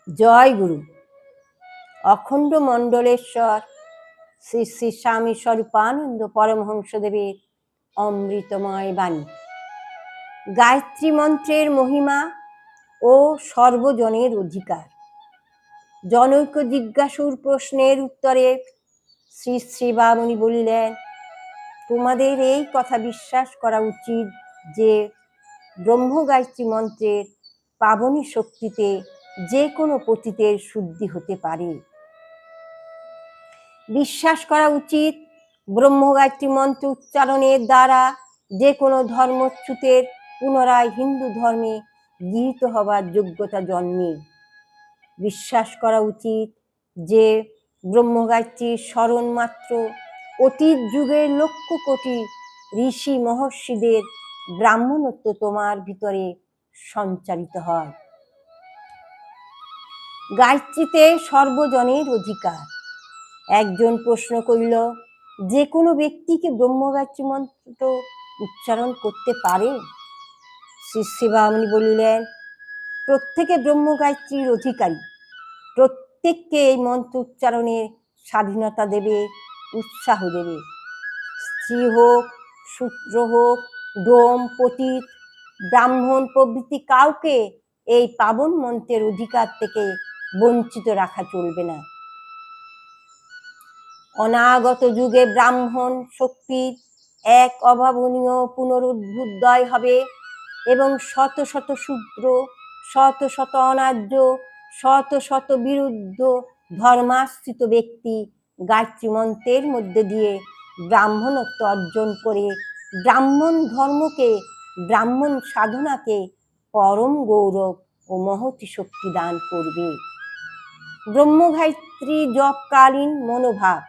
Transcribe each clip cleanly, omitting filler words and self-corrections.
জয় গুরু। অখণ্ড মণ্ডলেশ্বর শ্রী শ্রী স্বামী স্বরূপানন্দ পরমহংসদেবের অমৃতময় বাণী। গায়ত্রী মন্ত্রের মহিমা ও সর্বজনের অধিকার। জনৈক জিজ্ঞাসুর প্রশ্নের উত্তরে শ্রী শ্রী বামুনি বলিলেন, তোমাদের এই কথা বিশ্বাস করা উচিত যে ব্রহ্ম গায়ত্রী মন্ত্রের পাবনী শক্তিতে যে কোনো পতিতের শুদ্ধি হতে পারে। বিশ্বাস করা উচিত ব্রহ্ম গায়ত্রী মন্ত্র উচ্চারণের দ্বারা যে কোনো ধর্মচ্যুতের পুনরায় হিন্দু ধর্মে গৃহীত হবার যোগ্যতা জন্মে। বিশ্বাস করা উচিত যে ব্রহ্ম গায়ত্রীর স্মরণ মাত্র অতীত যুগের লক্ষ কোটি ঋষি মহর্ষিদের ব্রাহ্মণত্ব তোমার ভিতরে সঞ্চারিত হয়। গায়ত্রীতে সর্বজনের অধিকার। একজন প্রশ্ন করিল, যে কোনো ব্যক্তিকে ব্রহ্ম গায়ত্রী মন্ত্র উচ্চারণ করতে পারে? শ্রী শ্রী বামুনি বলিলেন, প্রত্যেকে ব্রহ্ম গায়ত্রীর অধিকারী। প্রত্যেককে এই মন্ত্র উচ্চারণের স্বাধীনতা দেবে, উৎসাহ দেবে। স্ত্রী হোক, শূদ্র হোক, ডোম, পতিত, ব্রাহ্মণ প্রভৃতি কাউকে এই পাবন মন্ত্রের অধিকার থেকে বঞ্চিত রাখা চলবে না। অনাগত যুগে ব্রাহ্মণ শক্তির এক অভাবনীয় পুনরুদ্ভুদয় হবে এবং শত শত শূদ্র, শত শত অনার্য, শত শত বিরুদ্ধ ধর্মাশ্রিত ব্যক্তি গায়ত্রী মন্ত্রের মধ্যে দিয়ে ব্রাহ্মণত্ব অর্জন করে ব্রাহ্মণ ধর্মকে, ব্রাহ্মণ সাধনাকে পরম গৌরব ও মহতি শক্তি দান করবে। ব্রহ্ম গায়ত্রী জপকালীন মনোভাব।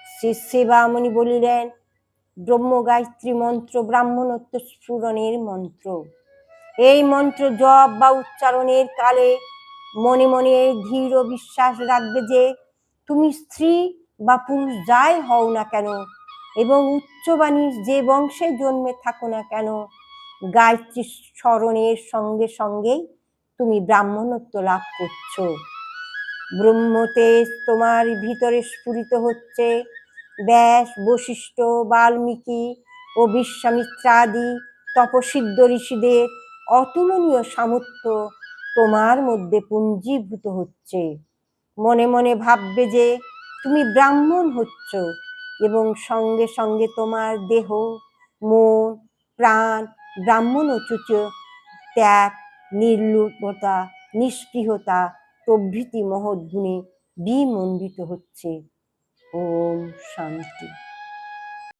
শ্রী শ্রী বামুনি বলিলেন, ব্রহ্ম গায়ত্রী মন্ত্র ব্রাহ্মণত্ব স্ফুরণের মন্ত্র। এই মন্ত্র জপ বা উচ্চারণের কালে মনে মনে দৃঢ় বিশ্বাস রাখবে যে তুমি স্ত্রী বা পুরুষ যাই হও না কেন এবং উচ্চবাণীর যে বংশে জন্মে থাকো না কেন, গায়ত্রী স্মরণের সঙ্গে সঙ্গেই তুমি ব্রাহ্মণত্ব লাভ করছো। ব্রহ্মতেজ তোমার ভিতরে স্ফুরিত হচ্ছে। ব্যাস, বশিষ্ঠ, বাল্মীকি ও বিশ্বামিত্রাদি তপসিদ্ধ ঋষিদের অতুলনীয় সামর্থ্য তোমার মধ্যে পুঞ্জীভূত হচ্ছে। মনে মনে ভাববে যে তুমি ব্রাহ্মণ হচ্ছ এবং সঙ্গে সঙ্গে তোমার দেহ, মন, প্রাণ ব্রাহ্মণোচিত ত্যাগ, নির্লুপতা, নিস্পৃহতা প্রভৃতি মহৎ গুণে বিমণ্ডিত হচ্ছে। ওম শান্তি।